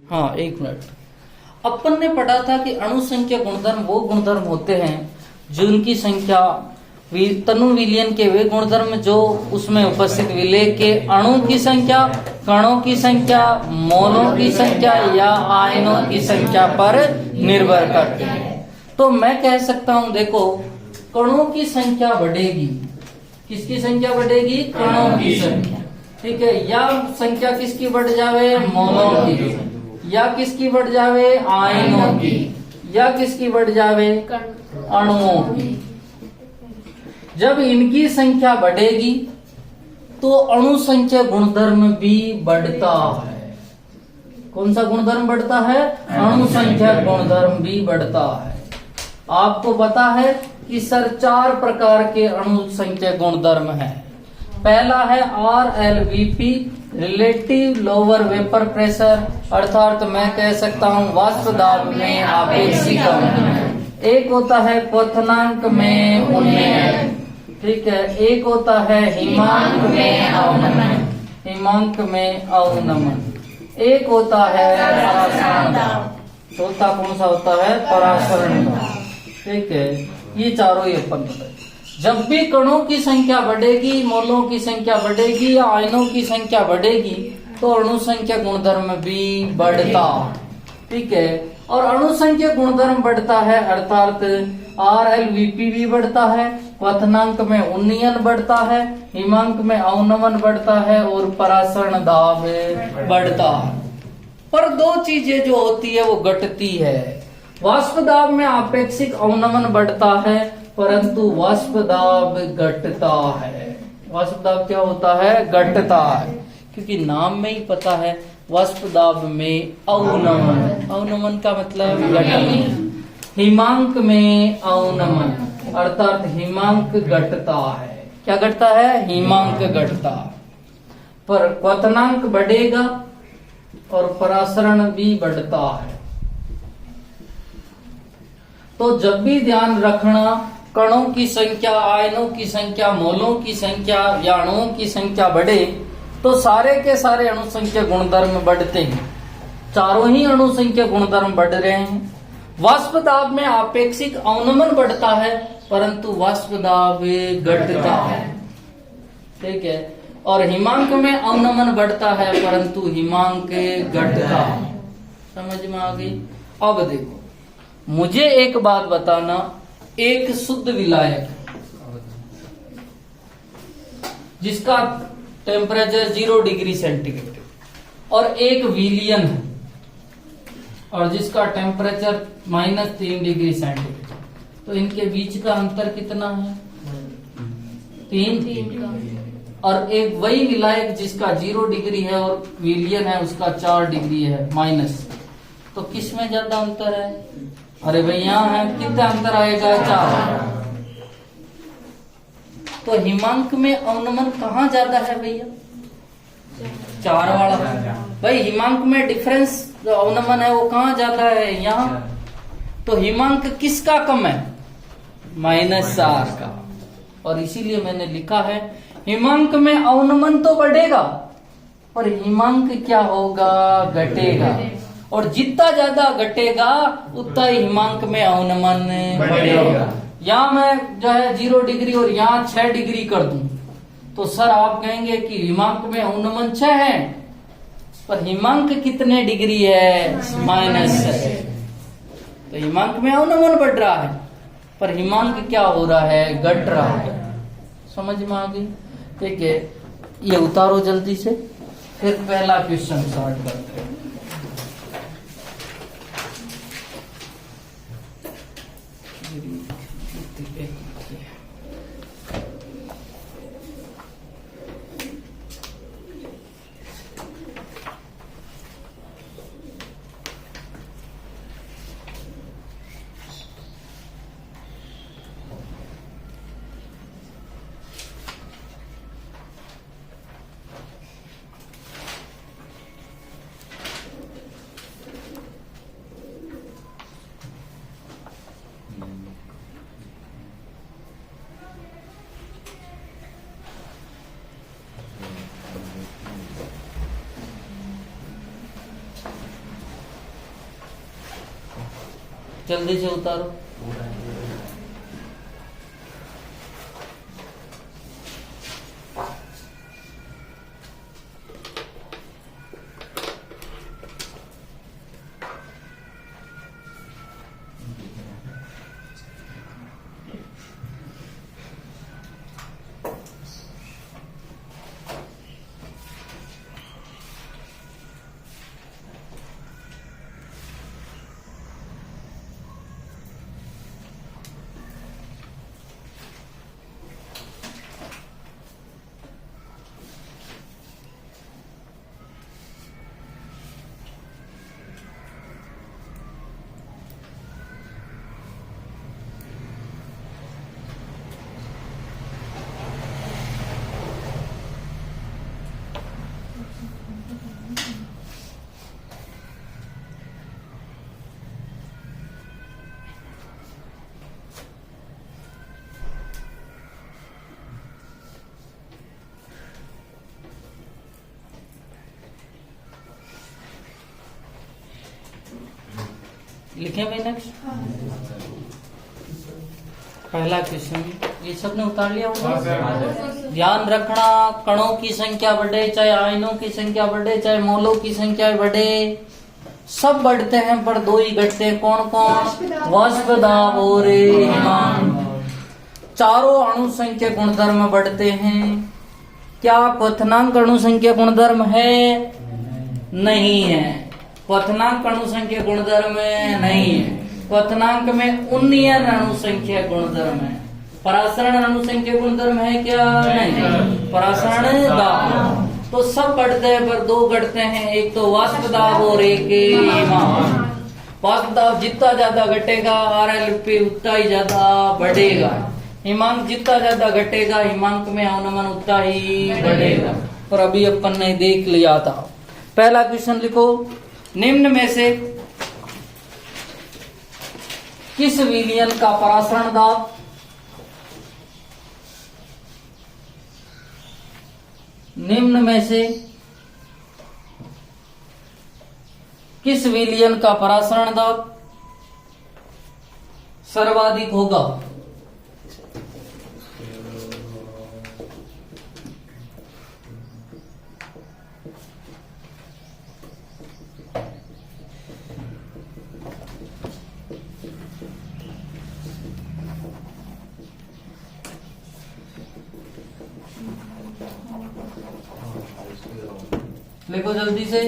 हाँ, एक मिनट। अपन ने पढ़ा था कि अणु संख्या गुणधर्म वो गुणधर्म होते हैं जिनकी संख्या तनु विलयन के वे गुणधर्म जो उसमें उपस्थित विलेय के अणु की संख्या, कणों की संख्या, मोलों की संख्या या आयनों की संख्या पर निर्भर करते हैं। तो मैं कह सकता हूं, देखो, कणों की संख्या बढ़ेगी। किसकी संख्या बढ़ेगी? कणों की संख्या। ठीक है। या संख्या किसकी बढ़ जावे? मोलों की। या किसकी बढ़ जावे? आयनों की। या किसकी बढ़ जावे? अणुओं की। जब इनकी संख्या बढ़ेगी तो अणु संख्या गुणधर्म भी बढ़ता है। कौन सा गुणधर्म बढ़ता है? अणु संख्या गुणधर्म भी बढ़ता है। आपको पता है कि सर 4 प्रकार के अणु संख्या गुणधर्म है। पहला है RLVP, relative lower vapour pressure, अर्थात मैं कह सकता हूँ वाष्प दाब में आपेक्षिक अवनमन। एक होता है क्वथनांक में उन्नयन। ठीक है। एक होता है हिमांक में अवनमन। हिमांक में अवनमन। एक होता है परासरण दाब। चौथा कौन सा होता है? परासरण दाब। ठीक है। ये चारों ही अपन बताए। जब भी कणों की संख्या बढ़ेगी, मोलों की संख्या बढ़ेगी या आयनों की संख्या बढ़ेगी तो अणु संख्या गुणधर्म भी बढ़ता। ठीक है। और अणु संख्या गुणधर्म बढ़ता है अर्थात RLVP भी बढ़ता है, क्वथनांक में उन्नयन बढ़ता है, हिमांक में अवनमन बढ़ता है और परासरण दाब बढ़ता है। पर 2 चीजें जो होती है वो घटती है। वाष्प दाब में आपेक्षिक अवनमन बढ़ता है परंतु वाष्प दाब घटता है। वाष्प दाब क्या होता है? घटता है। क्योंकि नाम में ही पता है वाष्प दाब में अवनमन। अवनमन का मतलब घटना। हिमांक में अवनमन अर्थात हिमांक घटता है। क्या घटता है? हिमांक घटता। पर क्वथनांक बढ़ेगा और परासरण भी बढ़ता है। तो जब भी ध्यान रखना, कणों की संख्या, आयनों की संख्या, मोलों की संख्या या अणुओं की संख्या बढ़े तो सारे के सारे अणु संख्या गुणधर्म बढ़ते हैं। चारों ही अणु संख्या गुणधर्म बढ़ रहे हैं। वाष्प दाब में आपेक्षिक अवनमन बढ़ता है परंतु वाष्प दाब घटता है। ठीक है। और हिमांक में अवनमन बढ़ता है परंतु हिमांक घटता है। समझ में आ गई? अब देखो, मुझे एक बात बताना, एक शुद्ध विलायक जिसका टेम्परेचर 0 डिग्री सेंटीग्रेड और एक विलियन है और जिसका टेम्परेचर -3 डिग्री सेंटीग्रेड, तो इनके बीच का अंतर कितना है? 3। और एक वही विलायक जिसका 0 डिग्री है और विलियन है उसका 4 डिग्री है माइनस, तो किस में ज्यादा अंतर है? अरे भाई यहाँ है, कितना अंतर आएगा? 4। तो हिमांक में अवनमन कहाँ ज्यादा है भैया? 4 वाला। भाई हिमांक में डिफरेंस जो अवनमन है वो कहाँ ज्यादा है? यहाँ। तो हिमांक किसका कम है? -4 का। और इसीलिए मैंने लिखा है हिमांक में अवनमन तो बढ़ेगा पर हिमांक क्या होगा? घटेगा। और जितना ज्यादा घटेगा उतना ही हिमांक में अवनमन बढ़ेगा। यहाँ मैं जो है 0 डिग्री और यहाँ 6 डिग्री कर दूं तो सर आप कहेंगे कि हिमांक में अवनमन 6 है पर हिमांक कितने डिग्री है? -6। तो हिमांक में अवनमन बढ़ रहा है पर हिमांक क्या हो रहा है? घट रहा है। समझ में आ गई? ठीक है। ये उतारो जल्दी से, फिर पहला क्वेश्चन स्टार्ट करते हैं। जल्दी से उतारो। लिखे भाई नेक्स्ट। पहला क्वेश्चन ये सबने उतार लिया होगा। ध्यान रखना, कणों की संख्या बढ़े चाहे आयनों की संख्या बढ़े चाहे मोलों की संख्या बढ़े, सब बढ़ते हैं पर दो ही घटते हैं। कौन कौन? वाष्प दाब और हिमांक। चारों अणु संख्या गुणधर्म बढ़ते हैं। क्या क्वथनांक अणु संख्या गुणधर्म है? नहीं है। क्वथनांक अणु संख्या गुणधर्म नहीं है। क्वथनांक में उन्नयन अणु संख्या गुणधर्म है। परासरण अणु संख्या गुणधर्म है क्या? नहीं। परासरण दाब। तो सब बढ़ते हैं पर दो घटते हैं, एक तो वाष्प दाब और एक हिमांक। वाष्प दाब जितना ज्यादा घटेगा RLP उतना ही ज्यादा बढ़ेगा। हिमांक जितना ज्यादा घटेगा हिमांक में अवनमन उतना ही बढ़ेगा। और अभी अपन ने देख लिया था। पहला क्वेश्चन लिखो, निम्न में से किस विलयन का परासरण दाब निम्न में से किस विलयन का परासरण दाब सर्वाधिक होगा? लिखो जल्दी से।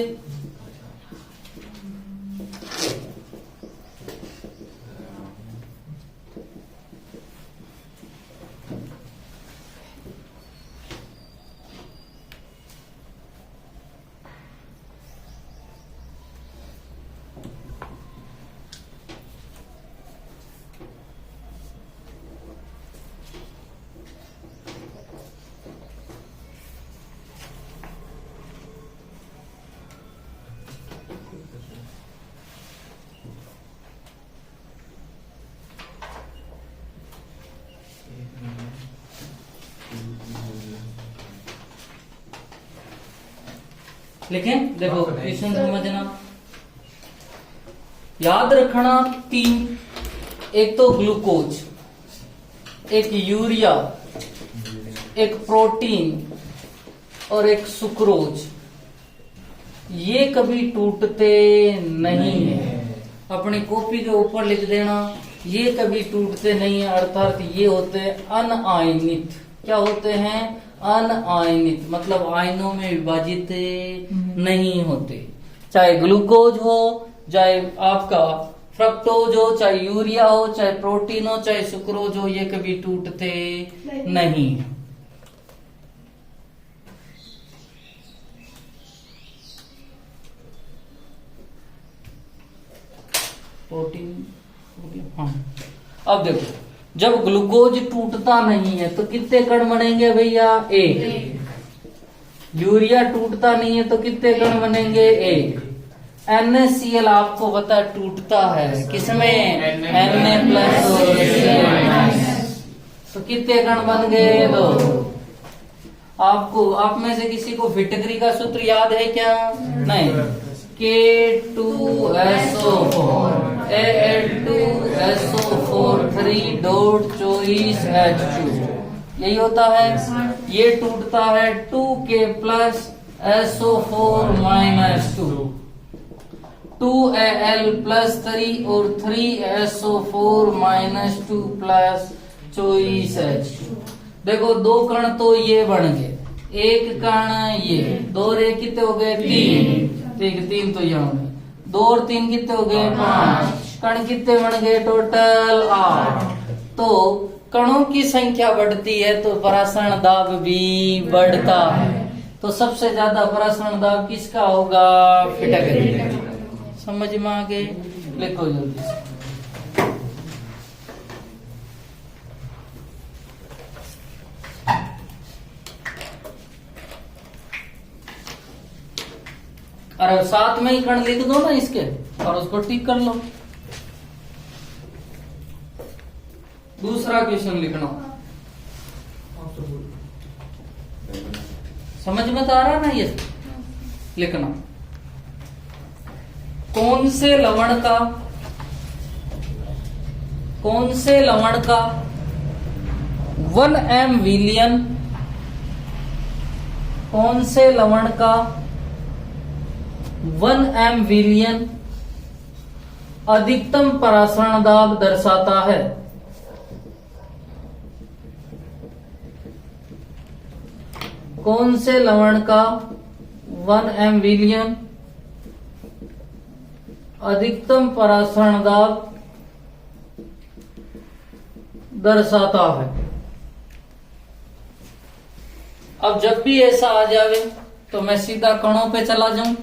लेकिन देखो क्वेश्चन समझना, याद रखना तीन, एक तो ग्लूकोज, एक यूरिया, एक प्रोटीन और एक सुक्रोज, ये कभी टूटते नहीं है। अपनी कॉपी के ऊपर लिख देना, ये कभी टूटते नहीं है, अर्थात ये होते हैं अनआयनित। क्या होते हैं? अनआयनित, मतलब आयनों में विभाजित नहीं होते। चाहे ग्लूकोज हो, चाहे आपका फ्रक्टोज हो, चाहे यूरिया हो, चाहे प्रोटीन हो, चाहे सुक्रोज हो, ये कभी टूटते नहीं। प्रोटीन, हाँ। अब देखो, जब ग्लूकोज टूटता नहीं है तो कितने कण बनेंगे भैया? एक। यूरिया टूटता नहीं है तो कितने कण बनेंगे? एक। NaCl आपको पता टूटता है किसमें? Na+Cl-। तो कितने कण बन गए? दो। आपको, आप में से किसी को फिटकरी का सूत्र याद है क्या? नहीं। K2SO4 Al2 3.24H2 यही होता है। ये टूटता है 2K plus SO4 minus 2Al plus 3 और 3SO4 माइनस 2 प्लस 24H2। देखो दो कण तो ये बन गए, एक कण ये, दो रे कितने हो गए 3, ठीक 3 तो यहाँ हो गए, 2 और 3 कितने हो गए 5, कण कितने बन गए टोटल 8। तो कणों की संख्या बढ़ती है तो परासरण दाब भी बढ़ता है। तो सबसे ज्यादा परासरण दाब किसका होगा, फिटक। समझ में आ गए, लिखो जल्दी से। अरे साथ में ही कण लिख दो ना इसके और उसको टिक कर लो। दूसरा क्वेश्चन लिखना, समझ में तो आ रहा ना ये लिखना। कौन से लवण का 1m विलियन, कौन से लवण का 1m विलियन अधिकतम परासरण दाब दर्शाता है? कौन से लवण का 1m विलियन अधिकतम परासरण दाब दर्शाता है? अब जब भी ऐसा आ जावे तो मैं सीधा कणों पे चला जाऊं,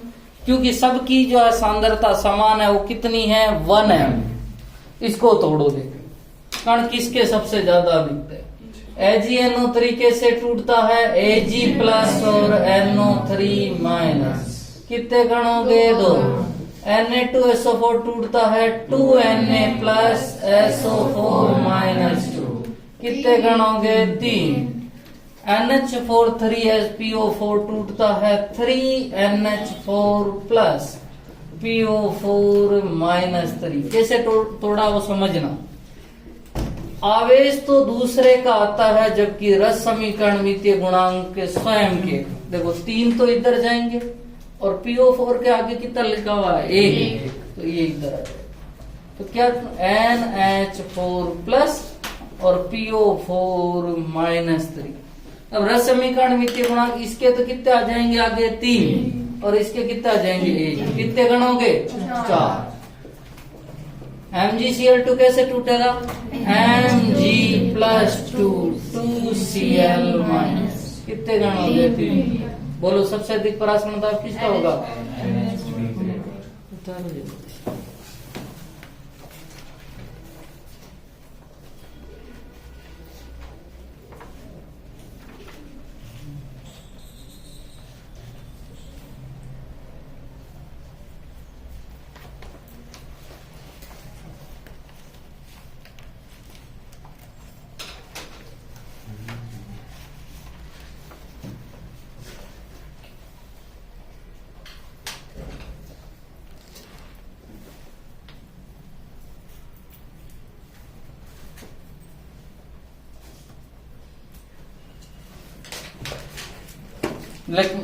क्योंकि सबकी जो है सांद्रता समान है। वो कितनी है 1m। इसको तोड़ो, देखो कण किसके सबसे ज्यादा दिखते हैं। AgNO तरीके से टूटता है Ag प्लस और NO3 माइनस, कितने कण हो गए 2। Na2SO4 टूटता है 2Na प्लस SO4 माइनस 2, कितने कण हो गए 3। NH4 3HPO4 टूटता है 3NH4 प्लस PO4 माइनस 3। कैसे तोड़ा वो समझना। आवेश तो दूसरे का आता है, जबकि रस समीकरण मितीय गुणांक के स्वयं के। देखो 3 तो इधर जाएंगे और PO4 के आगे कितना लिखा हुआ है 1, तो ये इधर आ जाएगा। तो क्या NH4 प्लस और PO4 माइनस 3। अब रस समीकरण मितीय गुणांक इसके तो कितने आ जाएंगे आगे 3 और इसके कितने आ जाएंगे 1, कितने गण होंगे 4। MgCl2 कैसे टूटेगा, Mg प्लस 2Cl माइनस, कितने गण हो गए 3। बोलो सबसे अधिक परासरण दाब किसका होगा।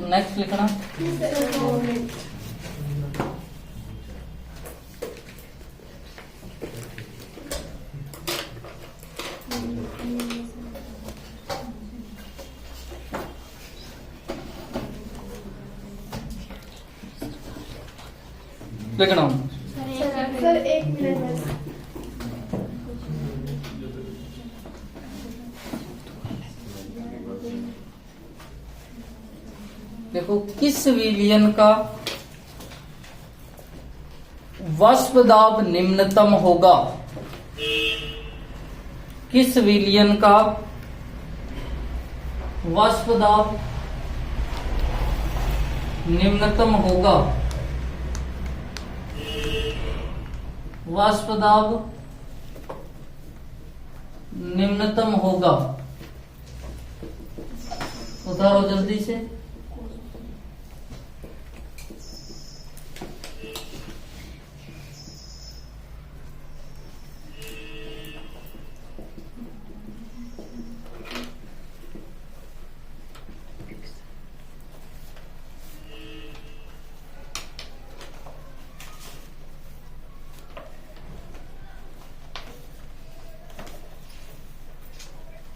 नेक्स्ट लिखना। लिखना सर 1 मिनट। देखो किस विलयन का वाष्प दाब निम्नतम होगा, किस विलयन का वाष्प दाब निम्नतम होगा, वाष्प दाब निम्नतम होगा। उतारो जल्दी से।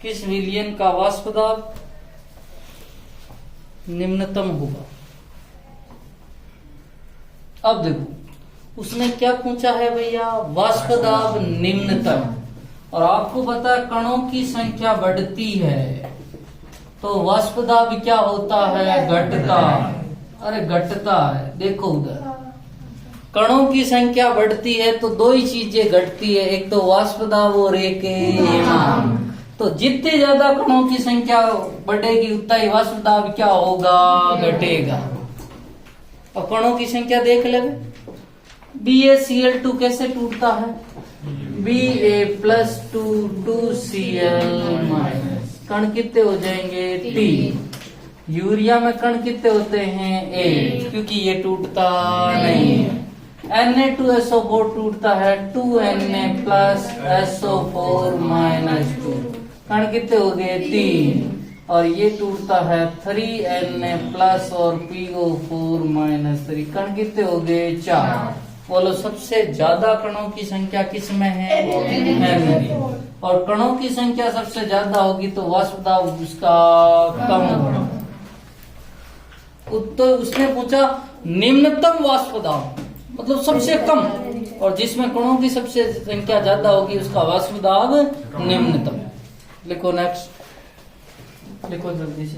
किस विलयन का वाष्प दाब निम्नतम होगा। अब देखो उसने क्या पूछा है भैया, वाष्प दाब निम्नतम, और आपको पता है कणों की संख्या बढ़ती है तो वाष्प दाब क्या होता है, घटता। अरे घटता है, देखो उधर कणों की संख्या बढ़ती है तो दो ही चीजें घटती है, एक तो वाष्प दाब और एक ईमान। तो जितने ज्यादा कणों की संख्या बढ़ेगी उतना ही वाष्प दाब क्या होगा, घटेगा। और कणों की संख्या देख ले, BaCl2 कैसे टूटता है, Ba+2 2Cl-। कण कितने हो जाएंगे, 3। यूरिया में कण कितने होते हैं, 8, क्योंकि ये टूटता नहीं है। Na2SO4 टूटता है 2Na+SO4 -2, कण कितने हो गए, 3। और ये टूटता है 3Na+ और PO4 -3, कण कितने हो गए, 4। बोलो सबसे ज्यादा कणों की संख्या किस में है, Na। और कणों की संख्या सबसे ज्यादा होगी तो वाष्प दाब उसका कम होगा। तो उसने पूछा निम्नतम वाष्प दाब मतलब सबसे कम, और जिसमें कणों की सबसे संख्या ज्यादा होगी उसका वाष्प दाब निम्नतम। लिखो नेक्स्ट, लिखो जल्दी से।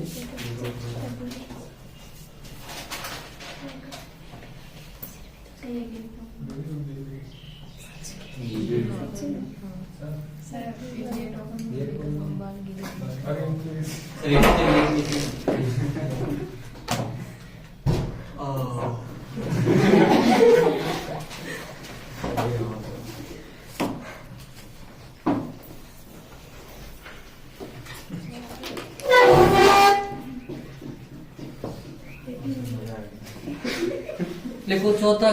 लिखो चौथा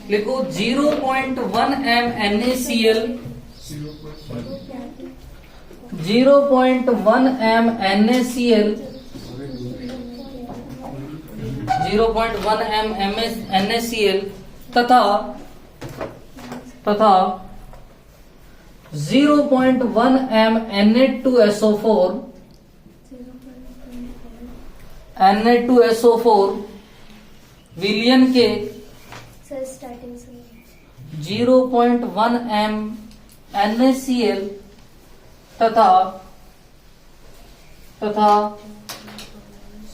लिखो 0.1 m NaCl 0.1 m NaCl 0.1 m NaCl तथा 0.1 m Na2SO4 विलयन के 0.1 m NaCl तथा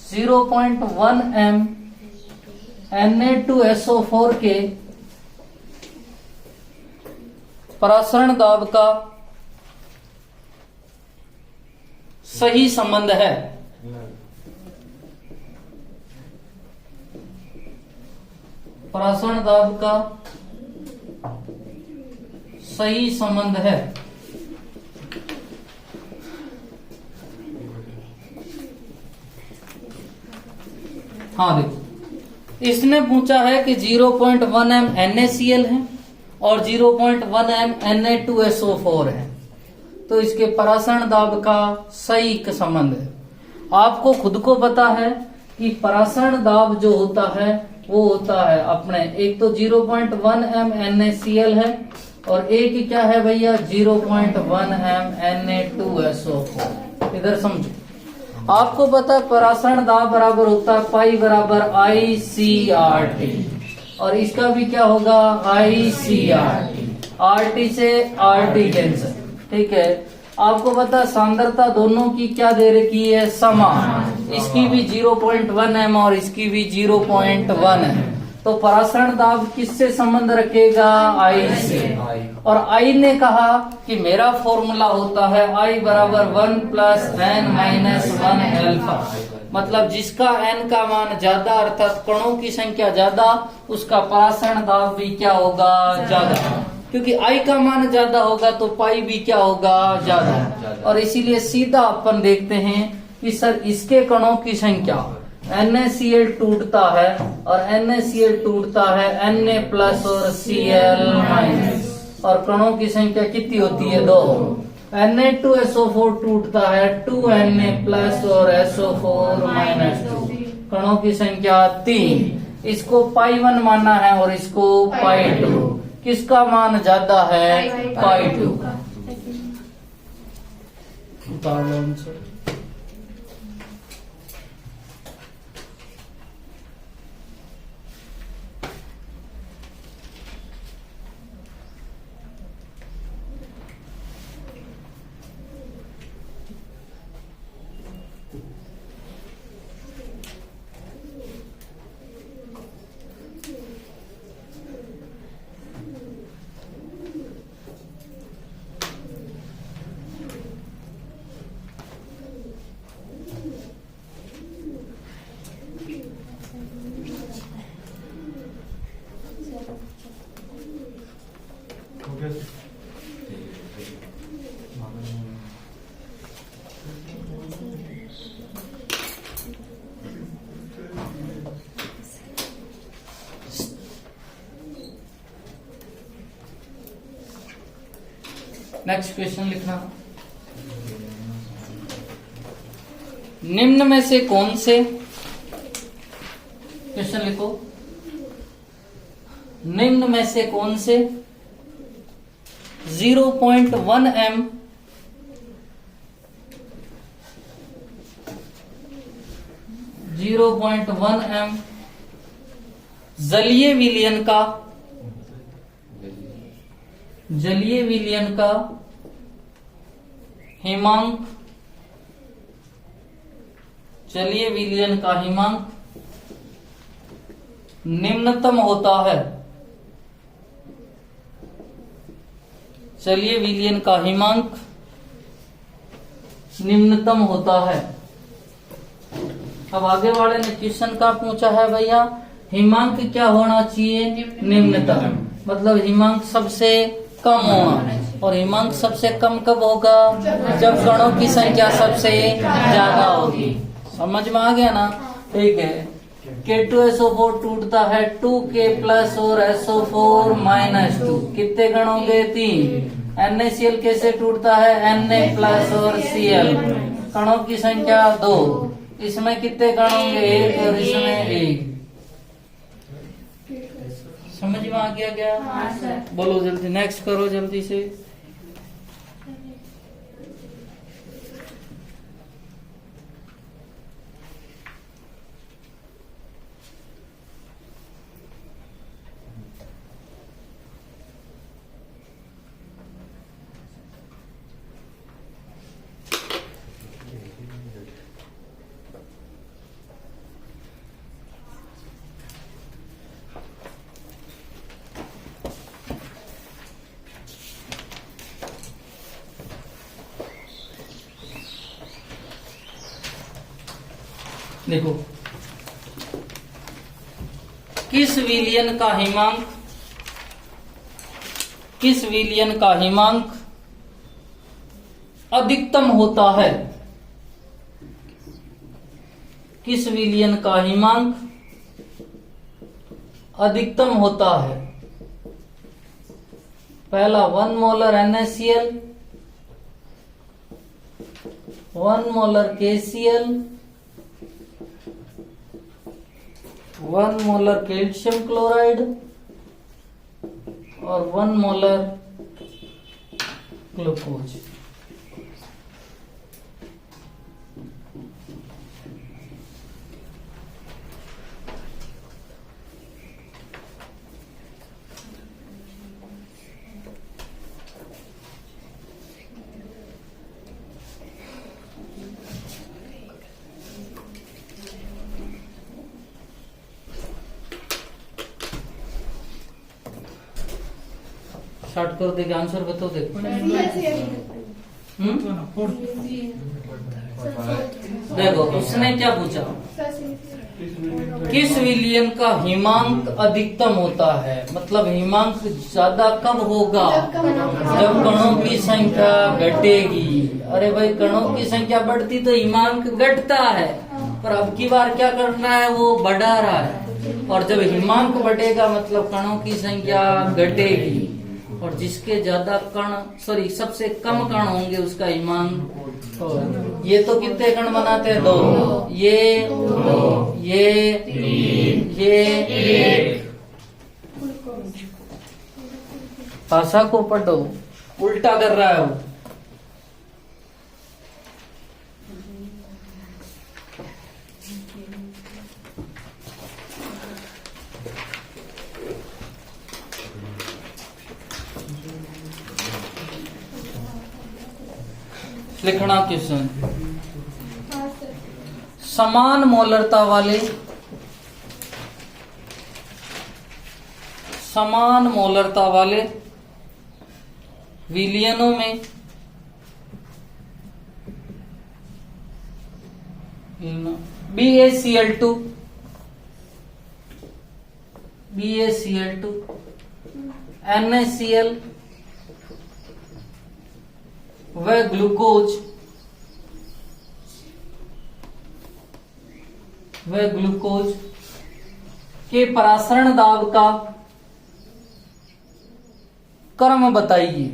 0.1 m Na2SO4 के परासरण दाब का सही संबंध है। परासरण दाब का सही संबंध है। हाँ देखो इसने पूछा है कि 0.1 m NaCl है और 0.1 m Na2SO4 है, तो इसके परासरण दाब का सही संबंध है। आपको खुद को पता है कि परासरण दाब जो होता है वो होता है अपने, एक तो 0.1 m NaCl है और एक क्या है भैया 0.1 m Na2SO4। इधर समझो, आपको पता है परासरण दाब बराबर होता है पाई बराबर ICRT, और इसका भी क्या होगा ICRT। RT से RT कैंसिल, ठीक है। आपको पता है सांद्रता दोनों की क्या दे रखी है, समान। इसकी भी 0.1 m और इसकी भी 0.1 है, तो परासरण दाब किससे संबंध रखेगा, I से। और I ने कहा कि मेरा फॉर्मूला होता है I बराबर 1 + n-1 अल्फा, मतलब जिसका n का मान ज्यादा अर्थात कणों की संख्या ज्यादा उसका परासरण दाब भी क्या होगा, ज्यादा, क्योंकि I का मान ज्यादा होगा तो पाई भी क्या होगा, ज्यादा। और इसीलिए सीधा अपन देखते हैं कि सर इसके कणों की संख्या NaCl टूटता है और NaCl टूटता है Na+ और Cl-, और कणों की संख्या कितनी होती है, 2। Na2SO4 टूटता है 2Na प्लस और SO4 माइनस 2, कणों की संख्या 3। इसको पाई 1 माना है और इसको पाई 2। किसका मान ज्यादा है? पाई 2। उतार लो आंसर। नेक्स्ट क्वेश्चन लिखना। निम्न में से कौन से, क्वेश्चन लिखो, निम्न में से कौन से 0.1 m जलीय विलयन का हिमांक निम्नतम होता है। जलीय विलयन का हिमांक निम्नतम होता है। अब आगे वाले ने क्वेश्चन का पूछा है भैया हिमांक क्या होना चाहिए? निम्नतम, मतलब हिमांक सबसे कम होगा। और हिमांक सबसे कम कब होगा? जब कणों की संख्या सबसे ज्यादा होगी। समझ में आ गया ना? ठीक है। K2SO4 टूटता है 2K प्लस और SO4 माइनस 2। कितने कण होंगे? 3। NaCl कैसे टूटता है? Na प्लस और Cl, कणों की संख्या 2। इसमें कितने कण होंगे? 1 और इसमें 1। समझ में आ गया क्या? हाँ सर। बोलो जल्दी, नेक्स्ट करो जल्दी से। देखो, किस विलयन का हिमांक अधिकतम होता है? किस विलयन का हिमांक अधिकतम होता है? पहला 1 molar NaCl, 1 molar KCl, 1 molar calcium chloride और 1 मोलर ग्लूकोज। शॉर्ट कर देंगे, आंसर बताओ। देखो देखो उसने क्या पूछा? किस विलयन का हिमांक अधिकतम होता है? मतलब हिमांक ज्यादा कब होगा? जब कणों की संख्या घटेगी। अरे भाई, कणों की संख्या बढ़ती तो हिमांक घटता है, पर अब की बार क्या करना है? वो बढ़ा रहा है। और जब हिमांक बढ़ेगा मतलब कणों की संख्या घटेगी। और जिसके ज्यादा सबसे कम कण होंगे उसका हिमांक। ये तो कितने कण बनाते हैं? 2। ये भाषा को पढ़ो, उल्टा कर रहा है वो। लिखना क्वेश्चन। हाँ सर। समान मोलरता वाले विलियनों में BaCl2 NaCl व ग्लूकोज के परासरण दाब का क्रम बताइए।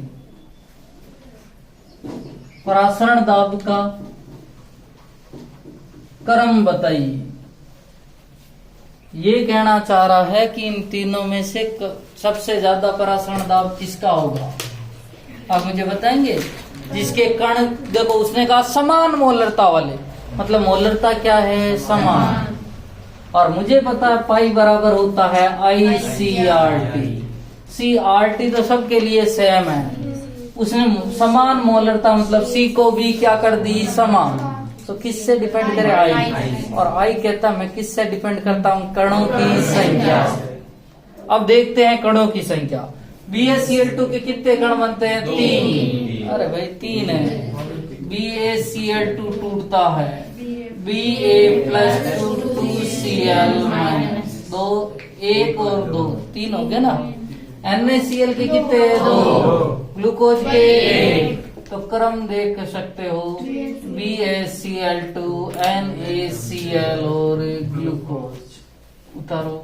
परासरण दाब का क्रम बताइए। ये कहना चाह रहा है कि इन तीनों में से सबसे ज्यादा परासरण दाब किसका होगा? आप मुझे बताएंगे? जिसके कण, देखो उसने कहा समान मोलरता वाले, मतलब मोलरता क्या है? समान। और मुझे पता है पाई बराबर होता है ICRT। CRT तो सबके लिए सेम है। उसने समान मोलरता मतलब C को भी क्या कर दी? समान। तो किससे डिपेंड करे? I। और I कहता मैं किससे डिपेंड करता हूँ? कणों की संख्या। अब देखते हैं कणों की संख्या। BaCl2 के कितने कण बनते हैं? 3। अरे भाई 3 है। BaCl2 टूटता है Ba+2 2Cl -2, 1 और 2, 3 हो गया ना। NaCl के कितने? 2। ग्लूकोज के 1। तो क्रम देख सकते हो BaCl2 NaCl और ग्लूकोज। उतारो।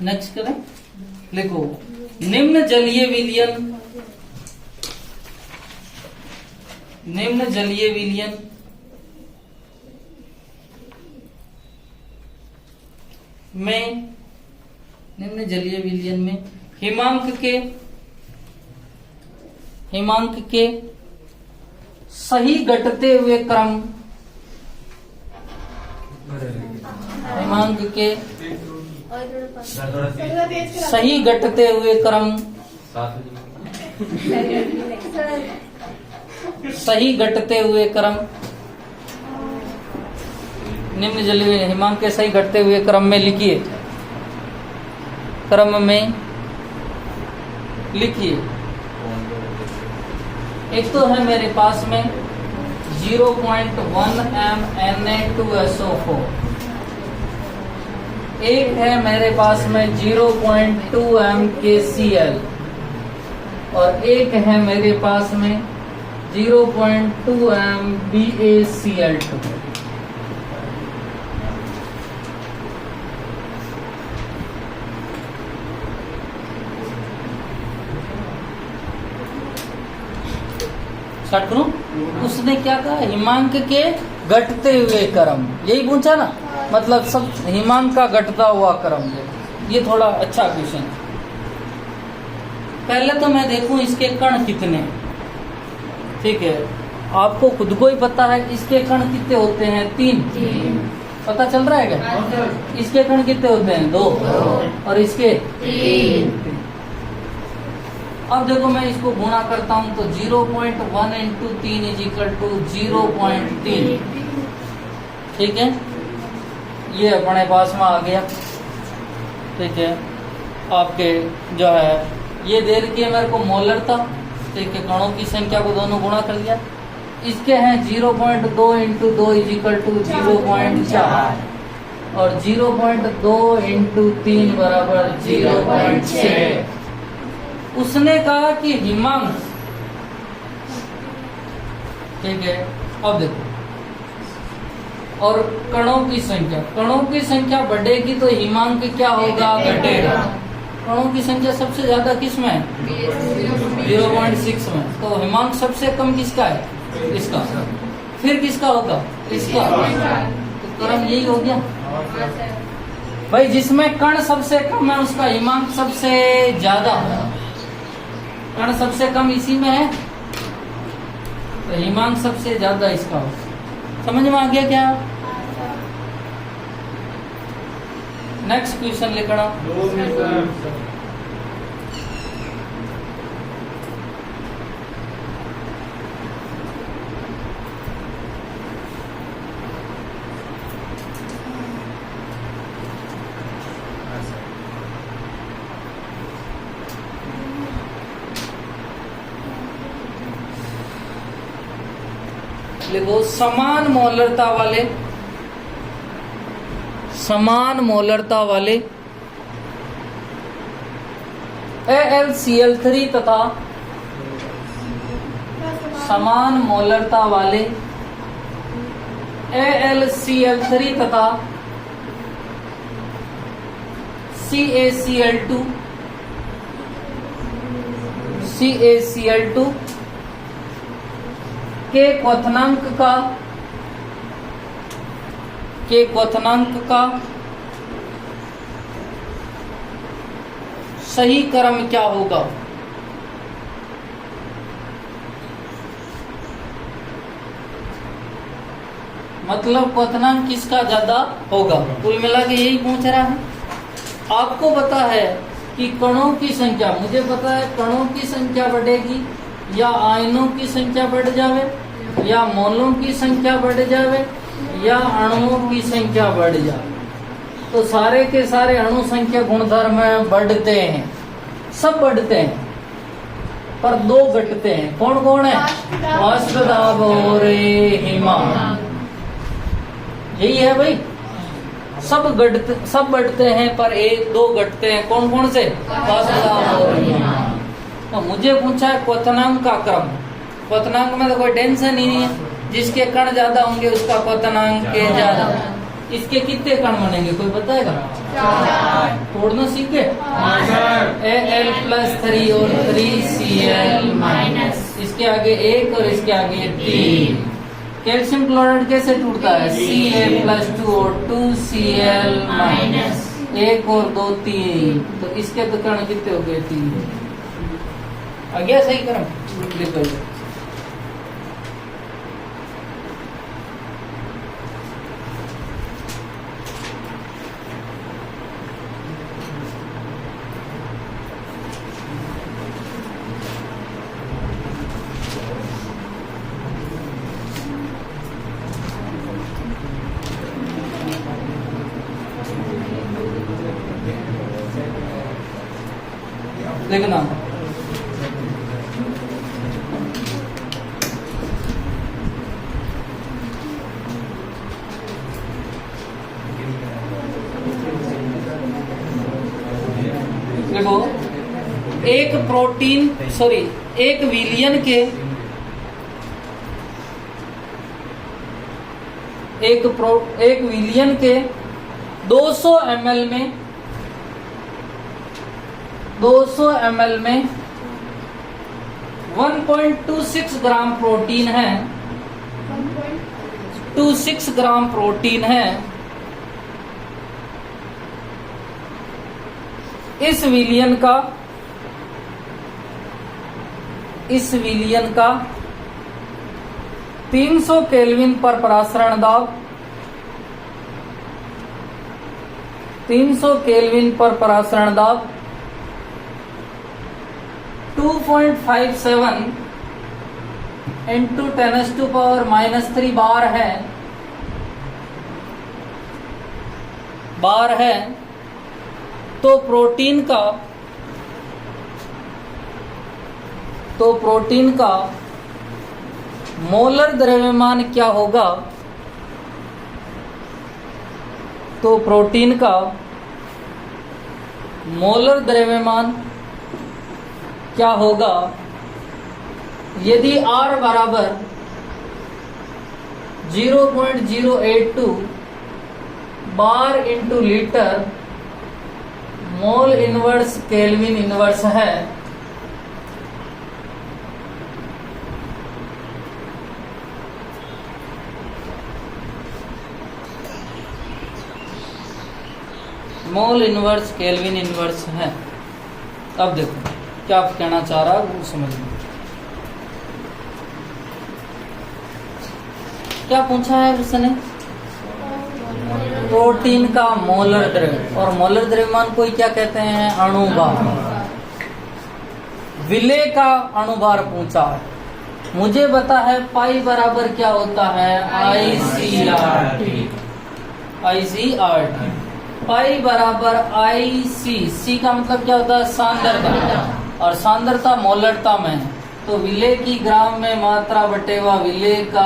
नेक्स्ट करें। लिखो निम्न जलीय विलयन में हिमांक के सही घटते हुए क्रम, सही घटते हुए क्रम, निम्न जलीय हिमांक के सही घटते हुए क्रम में लिखिए। एक तो है मेरे पास में 0.1 m Na2SO4, एक है मेरे पास में 0.2 m KCl और एक है मेरे पास में 0.2 m BaCl2। स्टार्ट करूं? उसने क्या कहा? हिमांक के घटते हुए क्रम, यही पूछा ना, मतलब सब हिमांक का घटता हुआ क्रम। ये थोड़ा अच्छा क्वेश्चन। पहले तो मैं देखूं इसके कण कितने, ठीक है। आपको खुद को ही पता है इसके कण कितने होते हैं? 3। पता चल रहा है क्या? इसके कण कितने होते हैं? 2 और इसके 3। अब देखो मैं इसको गुणा करता हूं तो 0.1 × 3 = 0.3, ठीक है। ये अपने पास में आ गया, ठीक है। आपके जो है ये दे रखी है मेरे को मोलरता, ठीक है, कणों की संख्या को दोनों गुणा कर लिया। इसके हैं 0.2 इंटू 2 इजिकल टू 0.4 और 0.2 इंटू 3 बराबर 0.6। उसने कहा कि हिमांक, ठीक है, अब देखो, और कणों की संख्या बढ़ेगी तो हिमांक क्या होगा, घटेगा। कणों की संख्या सबसे ज्यादा किस में है, 0.6 में, तो हिमांक सबसे कम किसका है, इसका, फिर किसका होगा, इसका, तो क्रम यही हो गया भाई। जिसमें कण सबसे कम है उसका हिमांक सबसे ज्यादा, कण सबसे कम इसी में है तो हिमांक सबसे ज्यादा इसका होगा। समझ में आ गया क्या? नेक्स्ट क्वेश्चन लिखना। लिखो समान मोलरता वाले AlCl3 तथा समान मोलरता वाले AlCl3 तथा CaCl2 के क्वथनांक का सही क्रम क्या होगा? मतलब क्वथनांक किसका ज्यादा होगा, कुल मिला के यही पूछ रहा है। आपको पता है कि कणों की संख्या, मुझे पता है कणों की संख्या बढ़ेगी या आयनों की संख्या बढ़ जावे या मोलों की संख्या बढ़ जावे या अणुओं की संख्या बढ़ जावे, तो सारे के सारे अणु संख्या गुणधर्म बढ़ते हैं, सब बढ़ते हैं, पर दो घटते हैं। कौन कौन है? वाष्प दाब और हिमांक। यही है भाई, सब बढ़ते हैं पर एक दो घटते हैं। कौन कौन से? वाष्प दाब और हिमांक। तो मुझे पूछा है क्वथनांक का क्रम। क्वथनांक में तो कोई टेंशन ही नहीं है, जिसके कण ज्यादा होंगे उसका क्वथनांक ज्यादा। इसके कितने कण बनेंगे कोई बताएगा? तोड़ना सीखे। Al+3 और 3Cl-, इसके आगे 1 और इसके आगे 3। कैल्शियम क्लोराइड कैसे टूटता है? Ca+2 और 2Cl-, 1 और 2 3, तो इसके तो कण कितने हो गए? 3। आ गया सही क्रम? देखो लिखना। देखो एक विलियन के एक विलियन के 200 ml में 1.26 ग्राम प्रोटीन है। 26 ग्राम प्रोटीन है। इस विलियन का 300 केल्विन पर परासरण दाब 300 केल्विन पर परासरण दाब 2.57 इंटू 10⁻³ बार है। तो प्रोटीन का मोलर द्रव्यमान क्या होगा? तो प्रोटीन का मोलर द्रव्यमान क्या होगा यदि R बराबर 0.082 bar into litre mole inverse kelvin inverse है? मोल इनवर्स केल्विन इनवर्स है। अब देखो क्या कहना चाह रहा है वो समझ लो। क्या पूछा है उसने? प्रोटीन का मोलर द्रव्य, और मोलर द्रव्यमान को क्या कहते हैं? अणुभार। विलेय का अणुभार पूछा है। मुझे पता है पाई बराबर क्या होता है? ICRT। पाई बराबर IC, C का मतलब क्या होता है? सांद्रता, और सांद्रता मोलरता में है। तो विलेय की ग्राम में मात्रा बटेवा विलेय का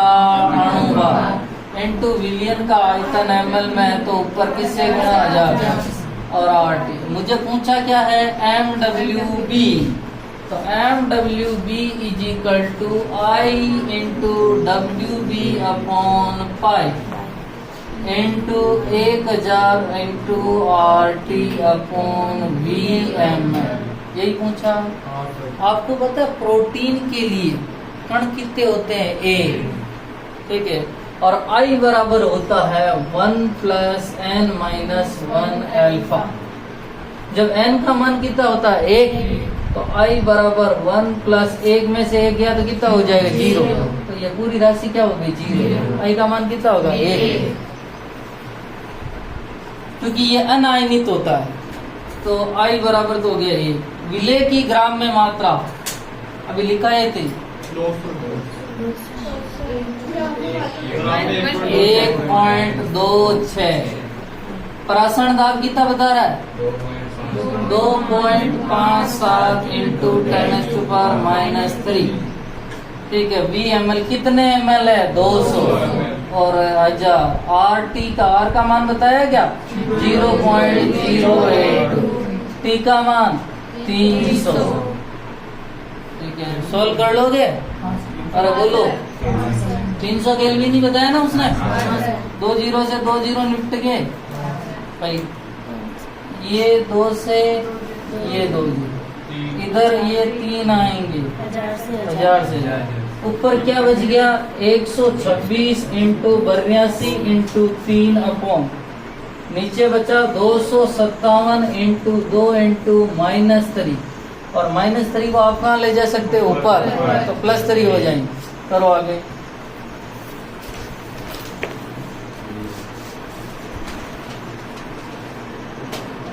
अणुभार इनटू विलियन का आयतन ml में है, तो ऊपर किससे गुणा आ जाएगा? और RT। मुझे पूछा क्या है? MWB। तो MWB is equal to I into WB upon pi into 1000 into RT upon VML। यही पूछा। आपको पता है प्रोटीन के लिए कण कितने होते हैं? एक, ठीक है। और I बराबर होता है 1 प्लस n माइनस 1 अल्फा। जब n का मान कितना होता है? 1, तो I बराबर 1 प्लस 1 में से 1 गया तो कितना हो जाएगा? 0। तो ये पूरी राशि क्या हो गई? 0। I का मान कितना होगा? 1, क्योंकि ये अनायनित होता है। तो I बराबर तो हो गया 1। विलेय की ग्राम में मात्रा अभी लिखा है 1.26। प्रासरण दाब कितना बता रहा है? 2.57 इंटू 10⁻⁻3। ठीक है। VML कितने ml है? 200। और RT का R का मान बताया क्या? 0.08। T का मान 300। ठीक है, सोल्व कर लोगे? अरे बोलो। 300 केल्विन नहीं बताया ना उसने? 2 जीरो से 2 जीरो निपट गए भाई। ये 2 से ये 2 जीरो, इधर ये 3 आएंगे 1000 से। ऊपर क्या बच गया? 126 इंटू 82 इंटू 3 अपॉन, नीचे बचा 257 इंटू 2 इंटू -3। और -3 को आप कहाँ ले जा सकते हो? ऊपर, तो +3 हो जाएंगे। करो आगे।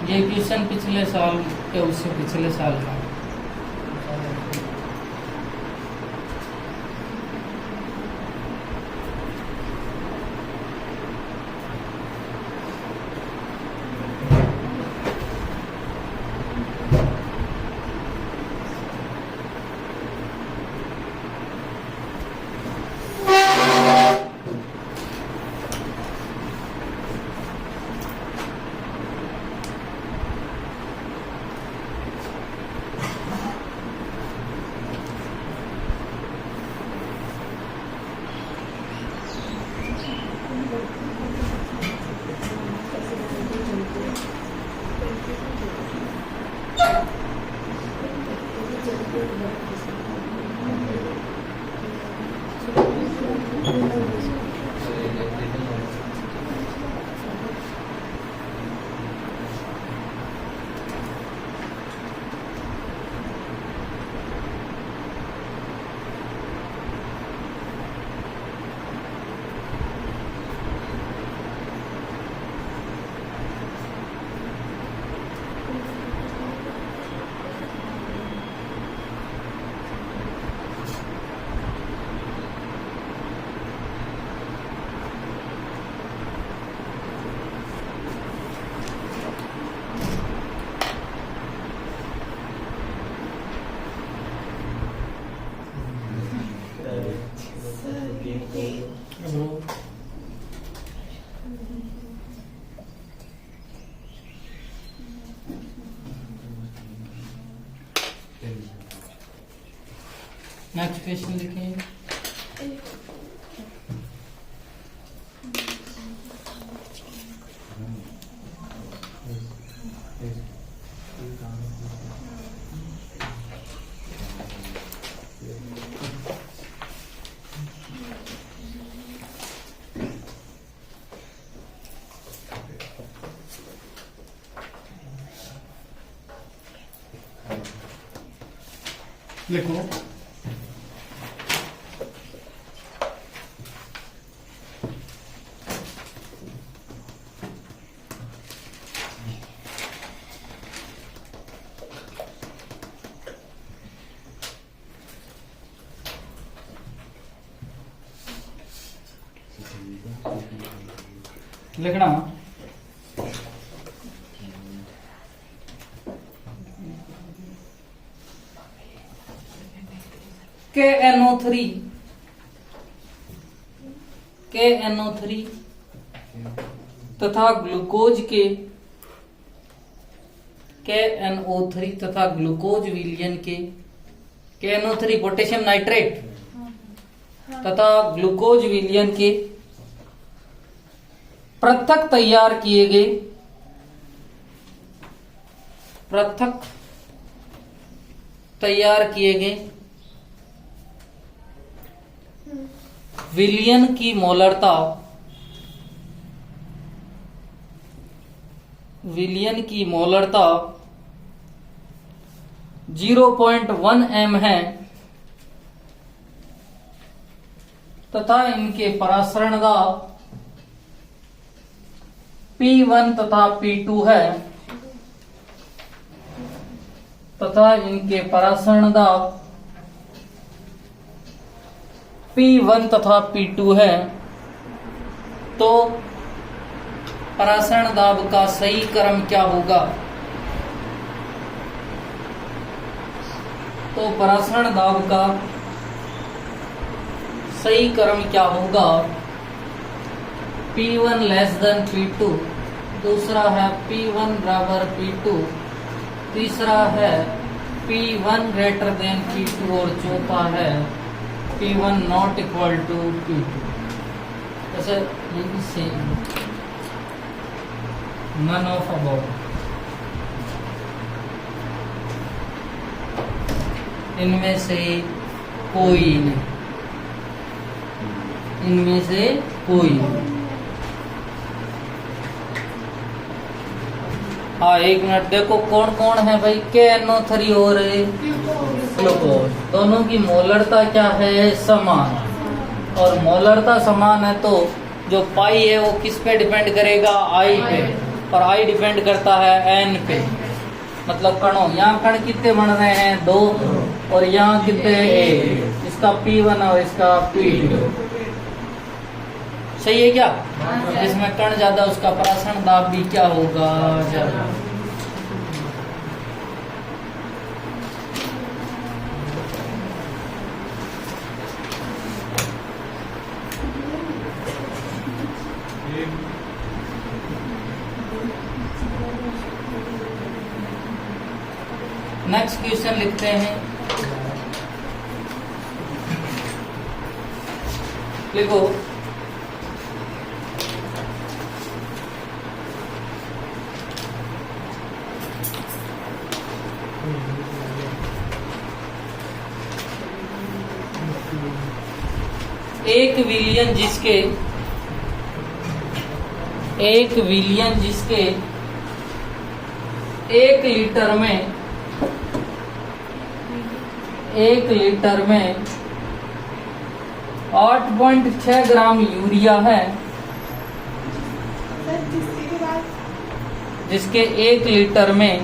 ये क्वेश्चन पिछले साल के, उससे पिछले साल का। नेक्स्ट क्वेश्चन लिखें। लिखो। लिखना KNO3 तथा ग्लूकोज के KNO3 तथा ग्लूकोज विलयन के KNO3 पोटेशियम नाइट्रेट तथा ग्लूकोज विलयन के पृथक तैयार किए गए विलयन की मोलरता 0.1 m है तथा इनके परासरण दाब P1 तथा P2 है तथा इनके परासरण दाब P1 तथा P2 है, तो परासरण दाब का सही क्रम क्या होगा? तो परासरण दाब का सही क्रम क्या होगा? P1 लेस देन P2, दूसरा है P1 बराबर P2, तीसरा है P1 ग्रेटर देन P2 और चौथा है P1 not equal to P2। ऐसे ये भी सेम, नन ऑफ अबाउट, इनमें से कोई नहीं, इनमें से कोई नहीं। हाँ एक मिनट, देखो कौन कौन है भाई? KNO3 और ग्लूकोज, दोनों की मोलरता क्या है? समान। और मोलरता समान है तो जो पाई है वो किस पे डिपेंड करेगा? आई पे, और आई डिपेंड करता है N पे, मतलब कणों। यहाँ कण कितने बन रहे हैं? 2, और यहाँ कितने? 1। इसका P1 और इसका P2, सही है क्या? जिसमें कण ज्यादा उसका परासरण दाब भी क्या होगा? ज्यादा। नेक्स्ट क्वेश्चन लिखते हैं, लिखो एक विलियन जिसके 1 लीटर में 8.6 ग्राम यूरिया है, जिसके 1 लीटर में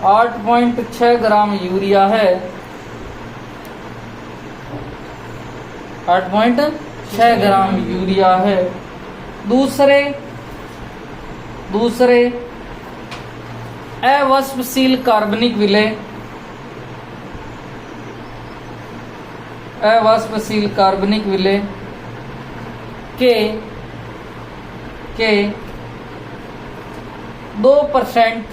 8.6 ग्राम यूरिया है, 8.6 ग्राम यूरिया है। दूसरे अवाष्पशील कार्बनिक विलय, अवाष्पशील कार्बनिक विलय के 2%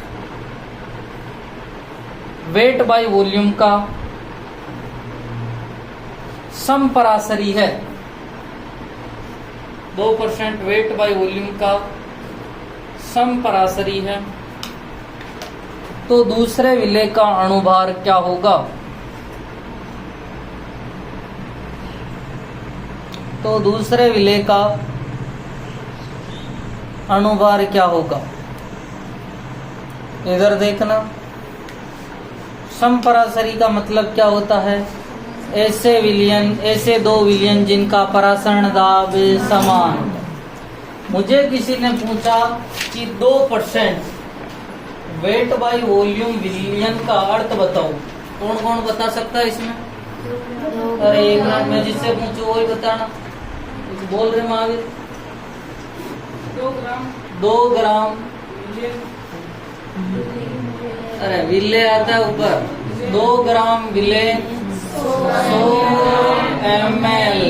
वेट बाय वॉल्यूम का समपरासरी है, 2% वेट बाय वॉल्यूम का समपरासरी है, तो दूसरे विलेय का अणुभार क्या होगा? तो दूसरे विलेय का अणुभार क्या होगा? इधर देखना, समपरासरी का मतलब क्या होता है? ऐसे दो विलयन जिनका परासरण दाब समान। मुझे किसी ने पूछा कि 2% वेट बाय वॉल्यूम विलयन का अर्थ बताओ, कौन कौन बता सकता है इसमें? अरे एक मिनट में जिससे पूछो वही बताना। बोल रहे महावीर? 2 ग्राम अरे विले आता है ऊपर, 2 ग्राम विले 100 ml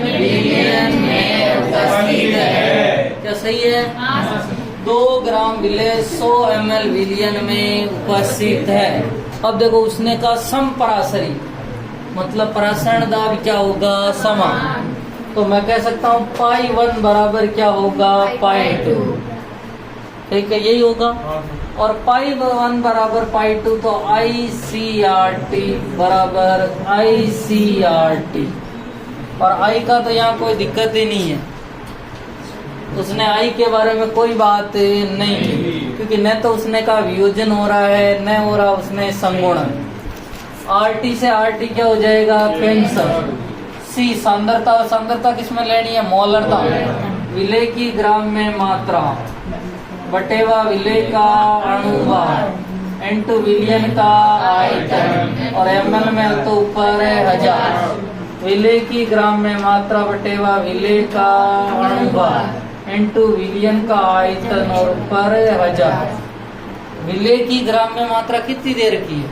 विलयन में उपस्थित है। क्या सही है? 2 ग्राम विले 100 ml विलयन में उपस्थित है। अब देखो उसने कहा समपरासरी, मतलब परासरण दाब क्या होगा? समान। तो मैं कह सकता हूँ पाई 1 बराबर क्या होगा? पाई 2। ठीक है, यही होगा। और पाई 1 बराबर पाई 2, तो ICRT बराबर ICRT। और आई का तो यहाँ कोई दिक्कत ही नहीं है, उसने आई के बारे में कोई बात नहीं की, क्योंकि न तो उसने कहा वियोजन हो रहा है, न हो रहा उसने संगुणन। RT से RT क्या हो जाएगा? कैंसर। C सांद्रता, सांद्रता किसमें लेनी है? मोलरता। विलेय की ग्राम में मात्रा बटेवा विलेय का अणुभार इनटू विलयन का आयतन, और ml में तो ऊपर है 1000। विलेय की ग्राम में मात्रा बटेवा विलेय का अणुभार इनटू विलयन का आयतन, और ऊपर है 1000। विलेय की ग्राम में मात्रा कितनी दे रखी है?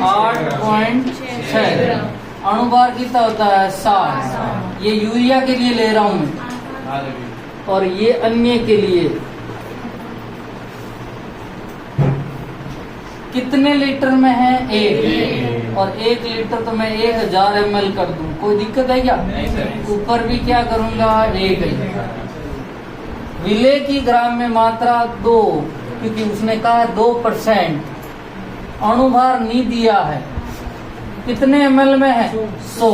8.6। अणुभार कितना होता है? 7। ये यूरिया के लिए ले रहा हूं मैं, और ये अन्य के लिए। कितने लीटर में है? 1। और 1 लीटर तो मैं 1000 ml कर दूं, कोई दिक्कत है क्या? ऊपर भी क्या करूंगा? 1। विलेय की ग्राम में मात्रा 2, क्योंकि उसने कहा 2%। अणुभार नहीं दिया है, कितने ml में है? 100।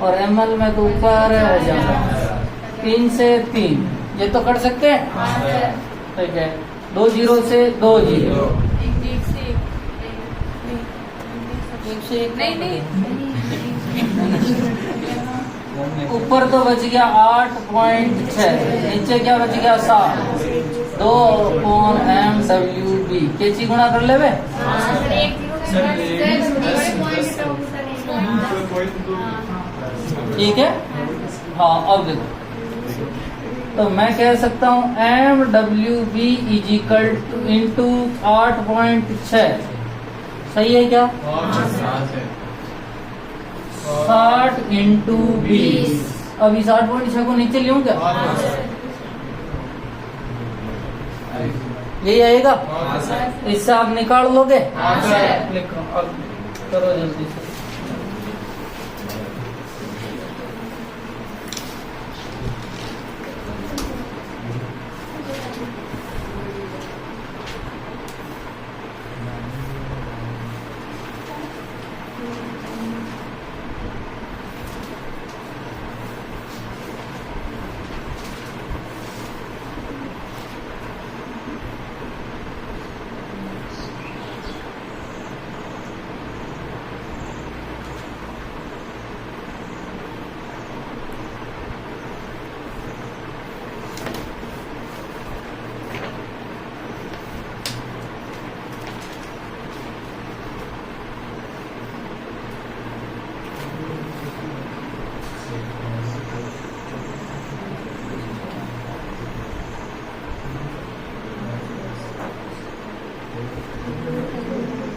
और ml में तो ऊपर है 1000। 3 से 3 ये तो कर सकते हैं। ठीक है, 2 0 से 2 0। ऊपर तो बच गया 8.6, नीचे क्या बच गया? 7। 2/mWb कैची गुणा कर ले बे? ठीक है। हाँ, अब देखो, तो मैं कह सकता हूँ MWb इनटू 8.6। सही है क्या? 60 इंटू 20। अब इस 8.6 को नीचे लियूं क्या? यही आएगा। इससे आप निकाल लोगे? लिखो, अब करो जल्दी से।